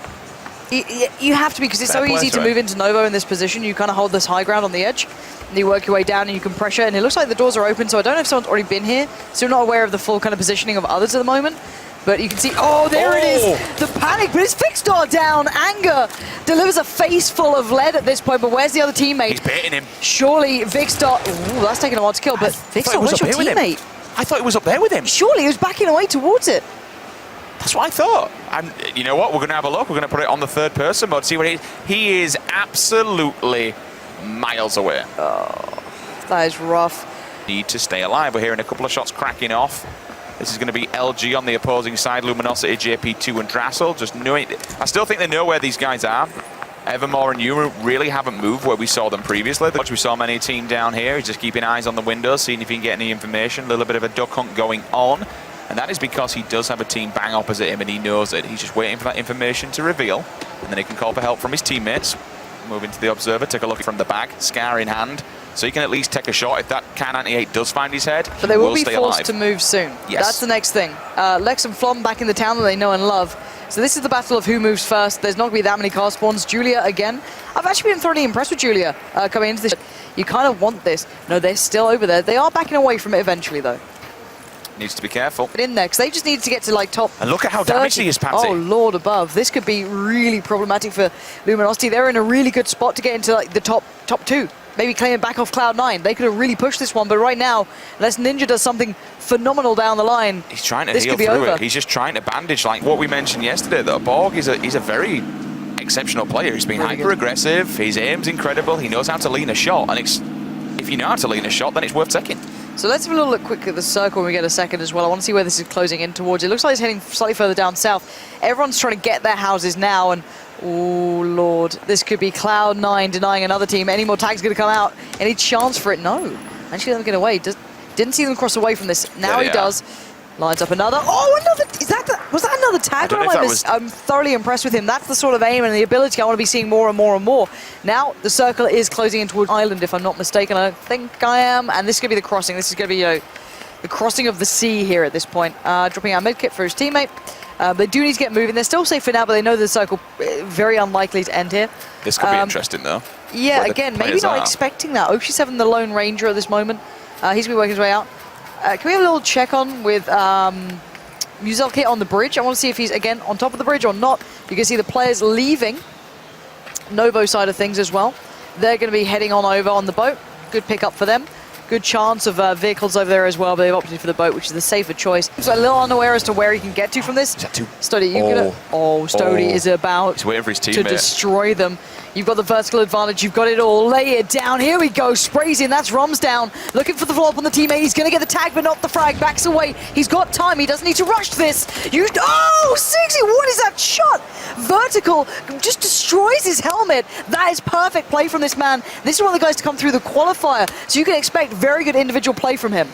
You have to, because it's so easy to move into Novo in this position. You kind of hold this high ground on the edge, and you work your way down and you can pressure, and it looks like the doors are open, so I don't know if someone's already been here, so we're not aware of the full kind of positioning of others at the moment. But you can see, oh, there it is, the panic, but it's Vixstar down. Anger delivers a face full of lead at this point, but where's the other teammate? He's baiting him. Surely Vixstar, ooh, that's taking a while to kill, but Vixstar, where's your teammate? I thought he was up there with him. Surely he was backing away towards it. That's what I thought. And you know what? We're going to have a look. We're going to put it on the third person mode, see what it is. He is absolutely miles away. Oh, that is rough. Need to stay alive. We're hearing a couple of shots cracking off. This is going to be LG on the opposing side, Luminosity, JP2 and Drassel. Just knowing, I still think they know where these guys are. Evermore and Yuma really haven't moved where we saw them previously. We saw many team down here. He's just keeping eyes on the windows, seeing if he can get any information. A little bit of a duck hunt going on. And that is because he does have a team bang opposite him and he knows it. He's just waiting for that information to reveal. And then he can call for help from his teammates. Move into the observer, take a look from the back, Scar in hand. So he can at least take a shot if that Can 98 does find his head. But they will be forced to move soon. Yes. That's the next thing. Lex and Flom back in the town that they know and love. So this is the battle of who moves first. There's not going to be that many car spawns. Julia again. I've actually been thoroughly impressed with Julia coming into this. You kind of want this. No, they're still over there. They are backing away from it eventually, though. Needs to be careful. But in there, because they just need to get to like top. And look at how 30. damaged he is, Pansy. Oh, Lord above. This could be really problematic for Luminosity. They're in a really good spot to get into like the top 2. Maybe claiming back off Cloud9. They could have really pushed this one, but right now, unless Ninja does something phenomenal down the line, he's trying to this heal could be through over. it. He's just trying to bandage, like what we mentioned yesterday, though. Borg is a very exceptional player. He's been really hyper-aggressive. His aim's incredible. He knows how to lean a shot, and if you know how to lean a shot, then it's worth taking. So let's have a little look quick at the circle when we get a second as well. I want to see where this is closing in towards. It looks like it's heading slightly further down south. Everyone's trying to get their houses now, and oh, Lord. This could be Cloud9 denying another team. Any more tags going to come out? Any chance for it? No. Actually, let them get away. Didn't see them cross away from this. Now he does. Lines up another. Oh, another. Was that another tag? I'm thoroughly impressed with him. That's the sort of aim and the ability I want to be seeing more and more and more. Now, the circle is closing in towards Island, if I'm not mistaken. I think I am. And this could be the crossing. This is going to be, the crossing of the sea here at this point. Dropping out mid kit for his teammate. They do need to get moving. They're still safe for now, but they know the circle very unlikely to end here. This could be interesting, though. Yeah, again, maybe not expecting that. Oshi7, the Lone Ranger at this moment. He's going to be working his way out. Can we have a little check on with Muzelk on the bridge? I want to see if he's, again, on top of the bridge or not. You can see the players leaving Novo side of things as well. They're going to be heading on over on the boat. Good pickup for them. Good chance of vehicles over there as well, but they've opted for the boat, which is the safer choice. So a little unaware as to where he can get to from this. Is that two? Stody, you gonna? Oh, Stody is about He's waiting for his to teammate. destroy them. You've got the vertical advantage. You've got it all. Lay it down. Here we go. Sprays in. That's Roms down. Looking for the follow-up on the teammate. He's going to get the tag, but not the frag. Backs away. He's got time. He doesn't need to rush this. Oh, 60. What is that shot? Vertical just destroys his helmet. That is perfect play from this man. This is one of the guys to come through the qualifier, so you can expect very good individual play from him.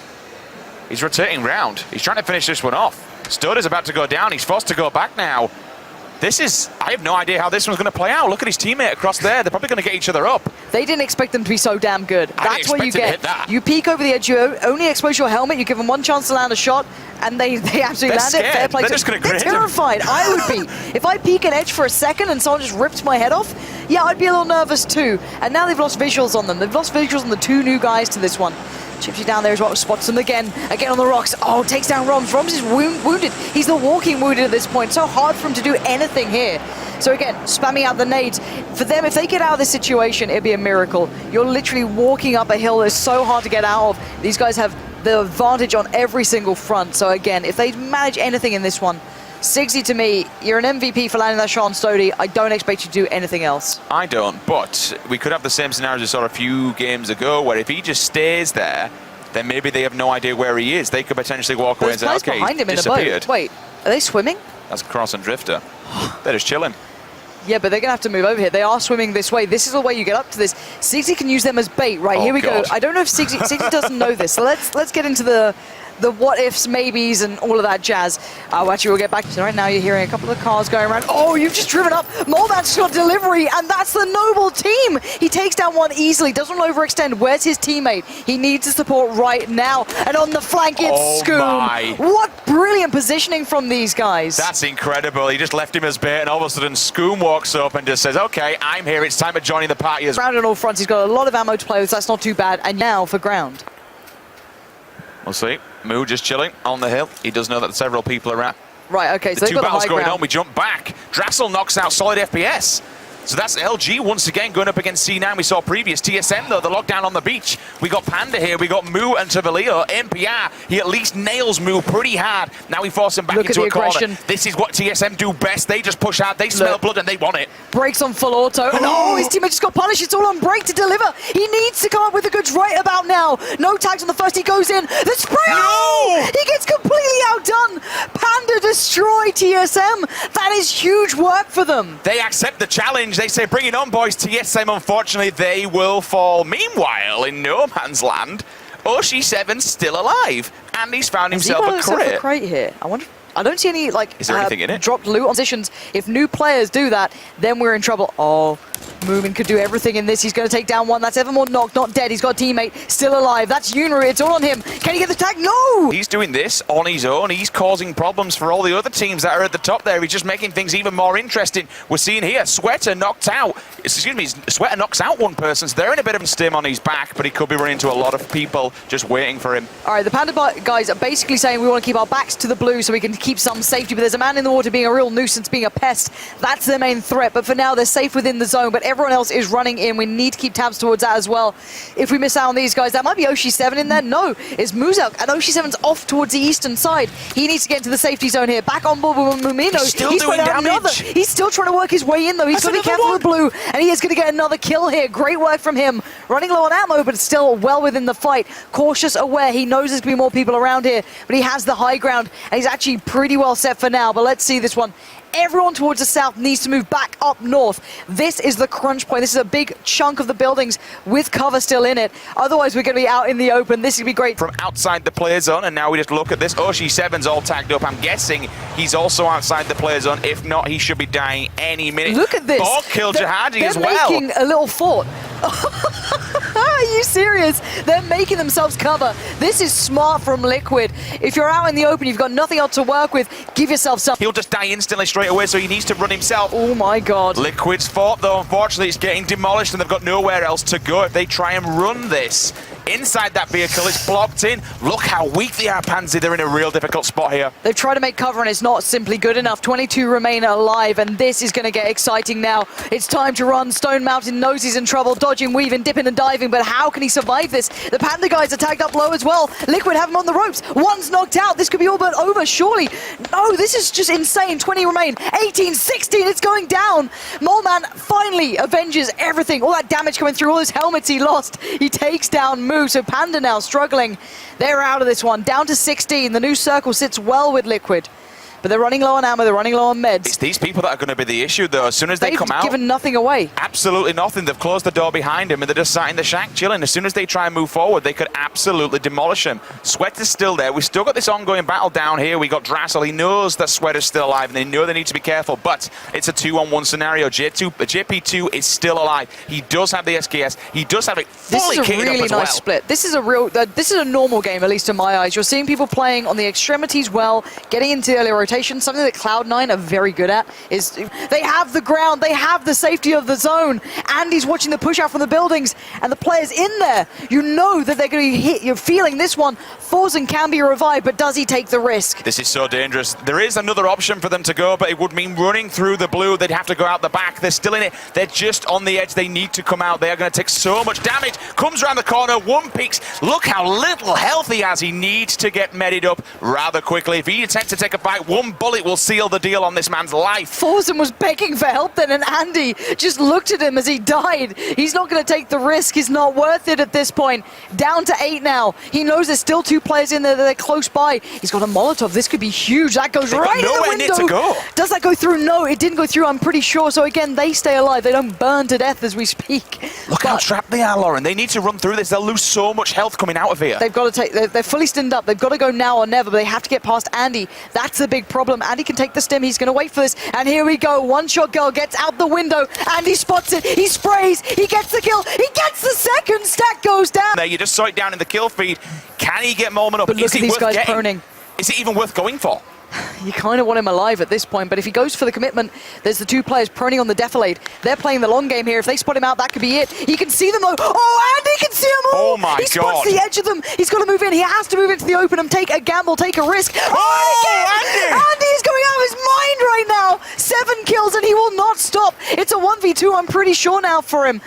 He's rotating round. He's trying to finish this one off. Stud is about to go down. He's forced to go back now. I have no idea how this one's going to play out. Look at his teammate across there. They're probably going to get each other up. They didn't expect them to be so damn good. That's what you get. You peek over the edge, you only expose your helmet, you give them one chance to land a shot, and they absolutely land it. Fair play. They're just going to They're terrified. I would be. If I peek an edge for a second and someone just rips my head off, yeah, I'd be a little nervous too. And now they've lost visuals on them. They've lost visuals on the two new guys to this one. Chips you down there as well, spots them again on the rocks. Oh, takes down Roms. Roms is wounded. He's the walking wounded at this point. So hard for him to do anything here. So again, spamming out the nades. For them, if they get out of this situation, it'd be a miracle. You're literally walking up a hill that's so hard to get out of. These guys have the advantage on every single front. So again, if they manage anything in this one, 60 to me, you're an MVP for landing that shot on Stody. I don't expect you to do anything else. I don't, but we could have the same scenario as we saw a few games ago, where if he just stays there, then maybe they have no idea where he is. They could potentially walk away and say, okay, behind him he's in the disappeared. boat. Wait, are they swimming? That's Cross and Drifter. They're just chilling. Yeah, but they're going to have to move over here. They are swimming this way. This is the way you get up to this. Sixty can use them as bait. Right, here we go. I don't know if Sixty doesn't know this. So let's get into the what ifs, maybes, and all of that jazz. Actually, we'll get back to right now. You're hearing a couple of cars going around. Oh, you've just driven up. Molman's got delivery, and that's the Noble team. He takes down one easily. Doesn't overextend. Where's his teammate? He needs the support right now. And on the flank, it's Scoom. What brilliant positioning from these guys. That's incredible. He just left him as bait, and all of a sudden, Scoom walks up and just says, okay, I'm here. It's time to join the party. Ground on all fronts. He's got a lot of ammo to play with. So that's not too bad. And now for ground. We'll see. Moo just chilling on the hill. He does know that several people are around. Right, okay, so the two battles going ground. on. We jump back. Drassel knocks out solid FPS. So that's LG once again going up against C9 we saw previous. TSM though, the lockdown on the beach. We got Panda here, we got Moo and Tavalio. MPR, he at least nails Moo pretty hard. Now we force him back into a corner. This is what TSM do best. They just push out, they smell blood and they want it. Breaks on full auto. And oh, his teammate just got punished. It's all on break to deliver. He needs to come up with the goods right about now. No tags on the first, he goes in. The spray! Oh! He gets completely outdone. Panda destroy TSM. That is huge work for them. They accept the challenge. They say, bring it on, boys. TSM, unfortunately, they will fall. Meanwhile, in no man's land, Oshi7's still alive, and he's found himself a crate. Here. I don't see any, like, is there anything in it? Dropped loot on positions. If new players do that, then we're in trouble. Oh, Moomin could do everything in this. He's going to take down one. That's Evermore knocked, not dead. He's got a teammate still alive. That's Yunru. It's all on him. Can he get the tag? No! He's doing this on his own. He's causing problems for all the other teams that are at the top there. He's just making things even more interesting. We're seeing here, Sweater knocked out. Excuse me, Sweater knocks out one person, so they're in a bit of a stim on his back, but he could be running into a lot of people just waiting for him. All right, the Panda guys are basically saying we want to keep our backs to the blue so we can keep some safety, but there's a man in the water being a real nuisance, being a pest. That's their main threat, but for now they're safe within the zone, but everyone else is running in. We need to keep tabs towards that as well. If we miss out on these guys, that might be Oshi7 in there. No, it's Muzelk, and Oshi7's off towards the eastern side. He needs to get into the safety zone here. Back on board with Mumino. He's still doing damage. He's still trying to work his way in, though. He's going to be careful with blue, and he is going to get another kill here. Great work from him. Running low on ammo, but still well within the fight. Cautious, aware. He knows there's going to be more people around here, but he has the high ground, and he's actually pretty well set for now. But let's see this one. Everyone towards the south needs to move back up north. This is the crunch point. This is a big chunk of the buildings with cover still in it. Otherwise, we're going to be out in the open. This would be great. From outside the player zone, and now we just look at this. Oshi7's all tagged up. I'm guessing he's also outside the player zone. If not, he should be dying any minute. Look at this. Or kill Jihadi as well. They're making a little fort. You you serious? They're making themselves cover. This is smart from Liquid. If you're out in the open, you've got nothing else to work with, give yourself some. He'll just die instantly straight away, so he needs to run himself. Oh my god. Liquid's fort, though, unfortunately, it's getting demolished and they've got nowhere else to go. If they try and run this inside that vehicle, it's blocked in. Look how weak they are, Pansy. They're in a real difficult spot here. They've tried to make cover and it's not simply good enough. 22 remain alive and this is going to get exciting now. It's time to run. Stone Mountain knows he's in trouble, dodging, weaving, dipping and diving, but how can he survive this? The Panda guys are tagged up low as well. Liquid have him on the ropes. One's knocked out. This could be all but over, surely. No, this is just insane. 20 remain. 18, 16, it's going down. Moleman finally avenges everything. All that damage coming through, all those helmets he lost. He takes down Moo, so Panda now struggling. They're out of this one. Down to 16. The new circle sits well with Liquid. But they're running low on ammo, they're running low on meds. It's these people that are going to be the issue, though. As soon as they come out... They've given nothing away. Absolutely nothing. They've closed the door behind him and they're just sat in the shack chilling. As soon as they try and move forward, they could absolutely demolish him. Sweat is still there. We've still got this ongoing battle down here. We got Drassel. He knows that Sweat is still alive and they know they need to be careful, but it's a 2-on-1 scenario. JP2 is still alive. He does have the SKS. He does have it fully kitted up as well. This is a really nice split. This is a normal game, at least in my eyes. You're seeing people playing on the extremities well, getting into early rotation. Something that Cloud9 are very good at is they have the ground, they have the safety of the zone. Andy's watching the push out from the buildings and the players in there. You know that they're going to hit. You're feeling this one. Forzen can be revived, but does he take the risk? This is so dangerous. There is another option for them to go, but it would mean running through the blue. They'd have to go out the back. They're still in it. They're just on the edge. They need to come out. They are going to take so much damage. Comes around the corner. One peeks. Look how little health he has. He needs to get medded up rather quickly. If he attempts to take a bite, one bullet will seal the deal on this man's life. Forzen was begging for help then, and Andy just looked at him as he died. He's not going to take the risk. He's not worth it at this point. Down to 8 now. He knows there's still 2 players in there. They're close by. He's got a Molotov. This could be huge. That goes right in the window. To go. Does that go through? No, it didn't go through, I'm pretty sure. So again, they stay alive. They don't burn to death as we speak. Look how trapped they are, Lauren. They need to run through this. They'll lose so much health coming out of here. They've got to take... They're fully stinned up. They've got to go now or never, but they have to get past Andy. That's the big problem. Andy can take the stim. He's going to wait for this. And here we go. One-shot girl gets out the window. Andy spots it. He sprays. He gets the kill. He gets the second. Stack goes down. There, you just saw it down in the kill feed. Can he get Molman up? But look at these guys proning. Is it even worth going for? You kind of want him alive at this point, but if he goes for the commitment, there's the 2 players proning on the defilade. They're playing the long game here. If they spot him out, that could be it. He can see them though. Oh, Andy can see them all. Oh my God. He spots the edge of them. He's got to move in. He has to move into the open and take a gamble, take a risk. Oh, Andy is going out of his mind right now. 7 kills and he will not stop. It's a 1v2, I'm pretty sure now for him.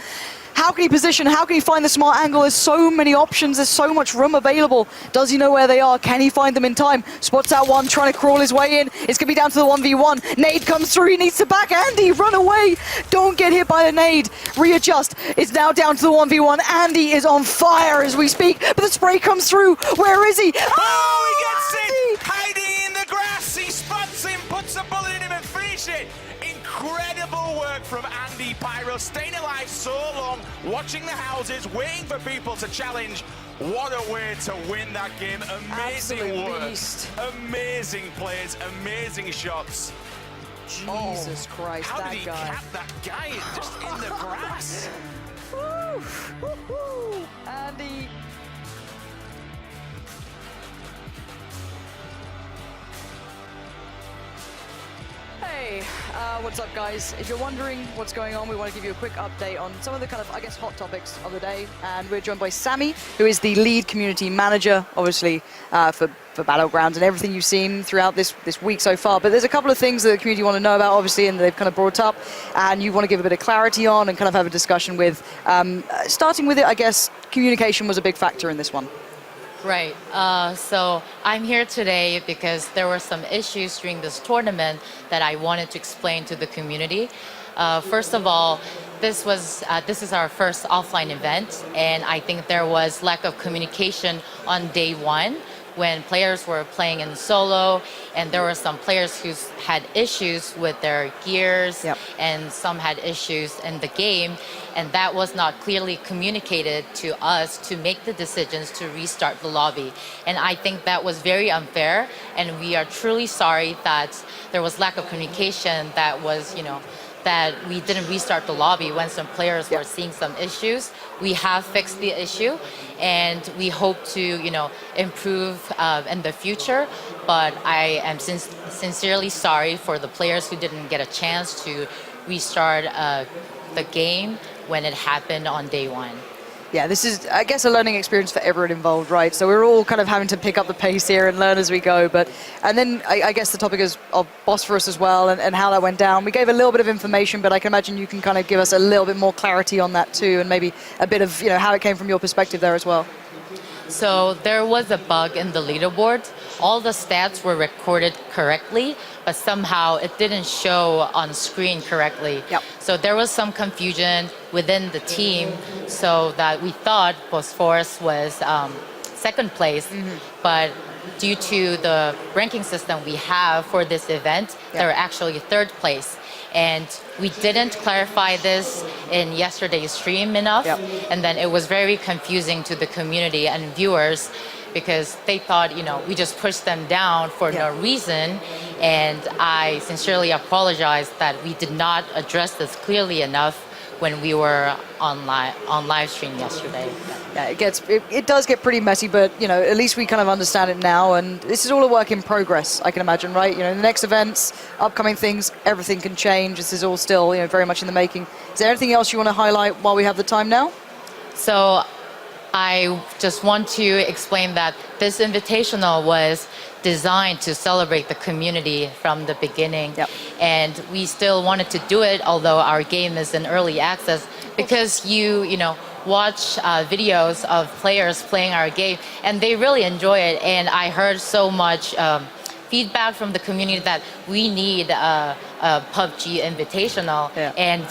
How can he position? How can he find the smart angle? There's so many options. There's so much room available. Does he know where they are? Can he find them in time? Spots out one, trying to crawl his way in. It's going to be down to the 1v1. Nade comes through. He needs to back Andy. Run away. Don't get hit by a nade. Readjust. It's now down to the 1v1. Andy is on fire as we speak. But the spray comes through. Where is he? Oh, he gets it! Hiding in the grass. He spots him, puts a bullet in him and finishes it. Incredible work from Andy Pyro, staying alive so long, watching the houses, waiting for people to challenge. What a way to win that game. Amazing work. Amazing plays, amazing shots. Jesus Christ, how that did he guy. cap that guy just in the grass? Andy. Hey, what's up guys? If you're wondering what's going on, we want to give you a quick update on some of the kind of, I guess, hot topics of the day. And we're joined by Sammy, who is the lead community manager, obviously, for Battlegrounds and everything you've seen throughout this week so far. But there's a couple of things that the community want to know about, obviously, and they've kind of brought up, and you want to give a bit of clarity on and kind of have a discussion with. Starting with it, I guess, communication was a big factor in this one. Right. So I'm here today because there were some issues during this tournament that I wanted to explain to the community. First of all, this is our first offline event, and I think there was lack of communication on day 1 when players were playing in solo, and there were some players who had issues with their gears, and some had issues in the game, and that was not clearly communicated to us to make the decisions to restart the lobby. And I think that was very unfair, and we are truly sorry that there was lack of communication that was, that we didn't restart the lobby when some players were seeing some issues. We have fixed the issue, and we hope to, improve in the future. But I am sincerely sorry for the players who didn't get a chance to restart the game when it happened on day one. Yeah, this is, I guess, a learning experience for everyone involved, right? So we're all kind of having to pick up the pace here and learn as we go. And then I guess the topic is of Bosphorus as well, and how that went down. We gave a little bit of information, but I can imagine you can kind of give us a little bit more clarity on that too, and maybe a bit of how it came from your perspective there as well. So there was a bug in the leaderboard. All the stats were recorded correctly, but somehow it didn't show on screen correctly. Yep. So there was some confusion within the team, so that we thought Bosphorus was second place, but due to the ranking system we have for this event, they were actually third place. And we didn't clarify this in yesterday's stream enough, and then it was very confusing to the community and viewers, because they thought, we just pushed them down for no reason. And I sincerely apologize that we did not address this clearly enough when we were on live stream yesterday. Yeah, it does get pretty messy, but at least we kind of understand it now, and this is all a work in progress, I can imagine, right? The next events, upcoming things, everything can change. This is all still very much in the making. Is there anything else you want to highlight while we have the time now? So I just want to explain that this invitational was designed to celebrate the community from the beginning. And we still wanted to do it, although our game is in early access, because you watch videos of players playing our game, and they really enjoy it. And I heard so much feedback from the community that we need a PUBG Invitational, and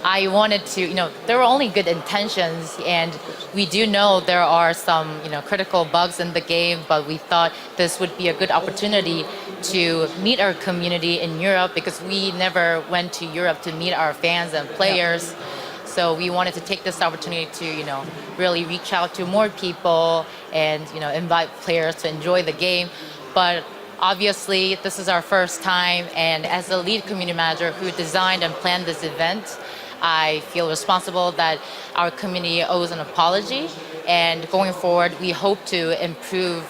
I wanted to, there were only good intentions, and we do know there are some, critical bugs in the game, but we thought this would be a good opportunity to meet our community in Europe, because we never went to Europe to meet our fans and players. So we wanted to take this opportunity to, really reach out to more people and, invite players to enjoy the game. But obviously, this is our first time, and as the lead community manager who designed and planned this event, I feel responsible that our community owes an apology. And going forward, we hope to improve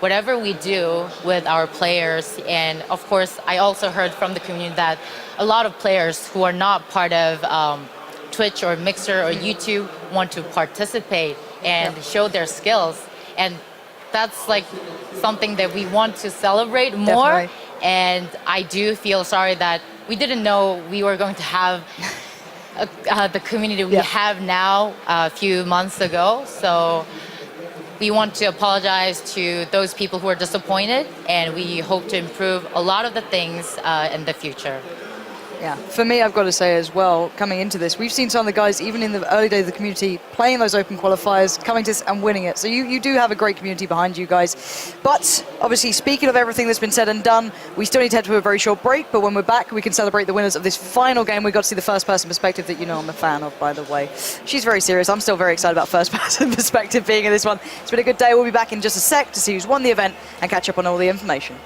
whatever we do with our players. And of course, I also heard from the community that a lot of players who are not part of Twitch or Mixer or YouTube want to participate and show their skills. And that's like something that we want to celebrate more. Definitely. And I do feel sorry that we didn't know we were going to have the community we have now a few months ago. So we want to apologize to those people who are disappointed, and we hope to improve a lot of the things in the future. Yeah, for me, I've got to say as well, coming into this, we've seen some of the guys, even in the early days of the community, playing those open qualifiers, coming to this and winning it. So you do have a great community behind you guys. But obviously, speaking of everything that's been said and done, we still need to head to a very short break. But when we're back, we can celebrate the winners of this final game. We got to see the first-person perspective that I'm a fan of, by the way. She's very serious. I'm still very excited about first-person perspective being in this one. It's been a good day. We'll be back in just a sec to see who's won the event and catch up on all the information.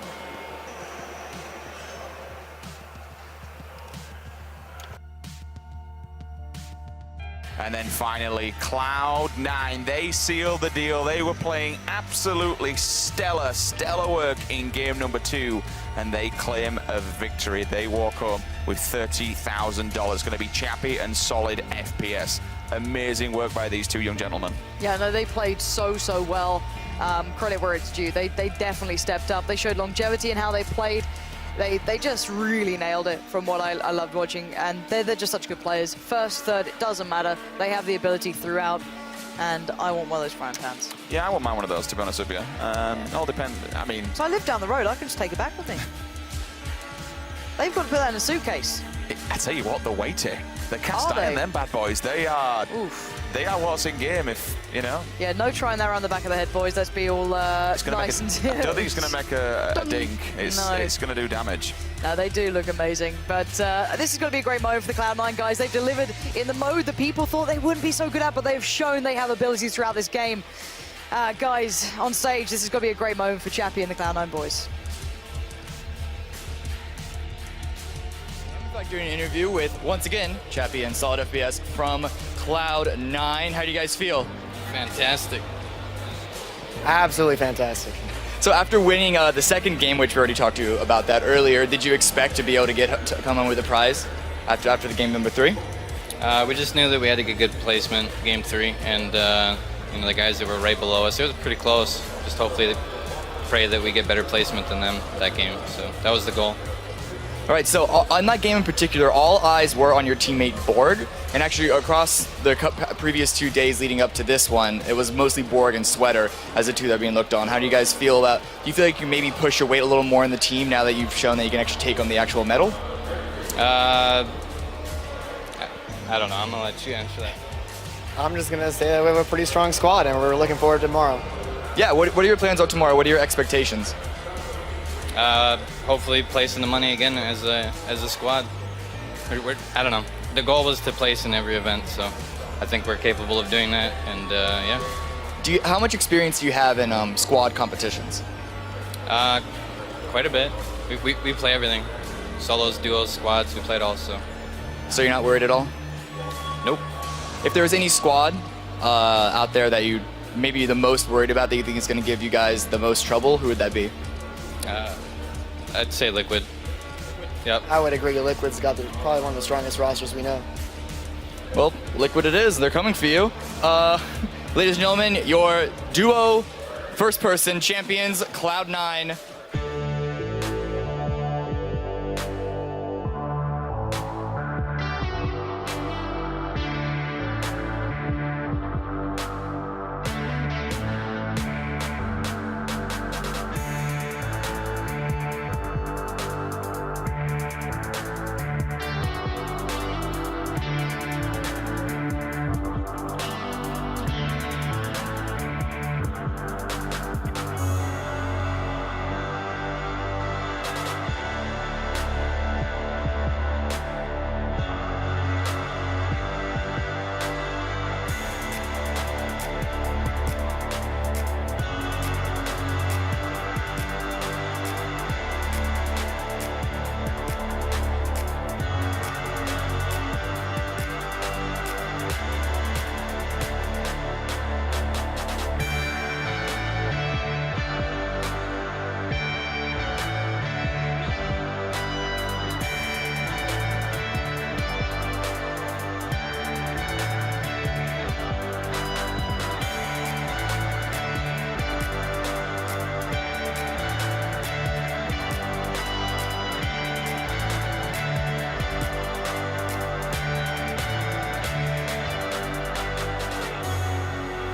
And then finally, Cloud9, they sealed the deal. They were playing absolutely stellar work in game number 2, and they claim a victory. They walk home with $30,000. Going to be chappy and solid FPS. Amazing work by these two young gentlemen. Yeah, no, they played so well. Credit where it's due. They definitely stepped up. They showed longevity in how they played. They just really nailed it from what I loved watching, and they're just such good players. First, third, it doesn't matter. They have the ability throughout, and I want one of those frying pans. Yeah, I wouldn't mind one of those, to be honest with you. It all depends. I mean... So I live down the road. I can just take it back with me. They've got to put that in a suitcase. I tell you what, they're weighty. They're cast iron, them bad boys. They are... Oof. They are what's in game, if, Yeah, no trying that around the back of the head, boys. Let's be all nice and... I don't think it's going to make a dink. It's going to do damage. No, they do look amazing. But this is going to be a great mode for the Cloud9 guys. They've delivered in the mode that people thought they wouldn't be so good at, but they've shown they have abilities throughout this game. Guys, on stage, this is going to be a great moment for Chappie and the Cloud9 boys. Like doing an interview with, once again, Chappie and Solid FBS from Cloud9. How do you guys feel? Fantastic. Absolutely fantastic. So after winning the second game, which we already talked to you about that earlier, did you expect to be able to come home with a prize after the game number 3? We just knew that we had to get good placement game 3, and the guys that were right below us, it was pretty close. Just hopefully pray that we get better placement than them that game. So that was the goal. All right, so on that game in particular, all eyes were on your teammate Borg, and actually across the previous 2 days leading up to this one, it was mostly Borg and Sweater as the two that are being looked on. How do you guys feel about? Do you feel like you maybe push your weight a little more in the team now that you've shown that you can actually take on the actual medal? I don't know. I'm gonna let you answer that. I'm just going to say that we have a pretty strong squad, and we're looking forward to tomorrow. Yeah, what are your plans on tomorrow? What are your expectations? Hopefully placing the money again as a squad. I don't know. The goal was to place in every event, so I think we're capable of doing that, and yeah. How much experience do you have in squad competitions? Quite a bit. We play everything. Solos, duos, squads, we played all, so. So you're not worried at all? Nope. If there was any squad out there that you maybe the most worried about that you think is going to give you guys the most trouble, who would that be? I'd say Liquid. Yep. I would agree. Liquid's got probably one of the strongest rosters we know. Well, Liquid it is. They're coming for you. Ladies and gentlemen, your duo first-person champions, Cloud9.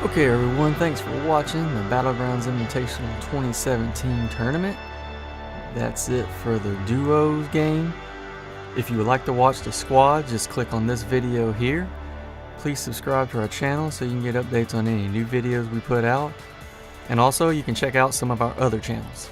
Okay everyone, thanks for watching the Battlegrounds Invitational 2017 tournament. That's it for the duos game. If you would like to watch the squad, just click on this video here. Please subscribe to our channel so you can get updates on any new videos we put out. And also you can check out some of our other channels.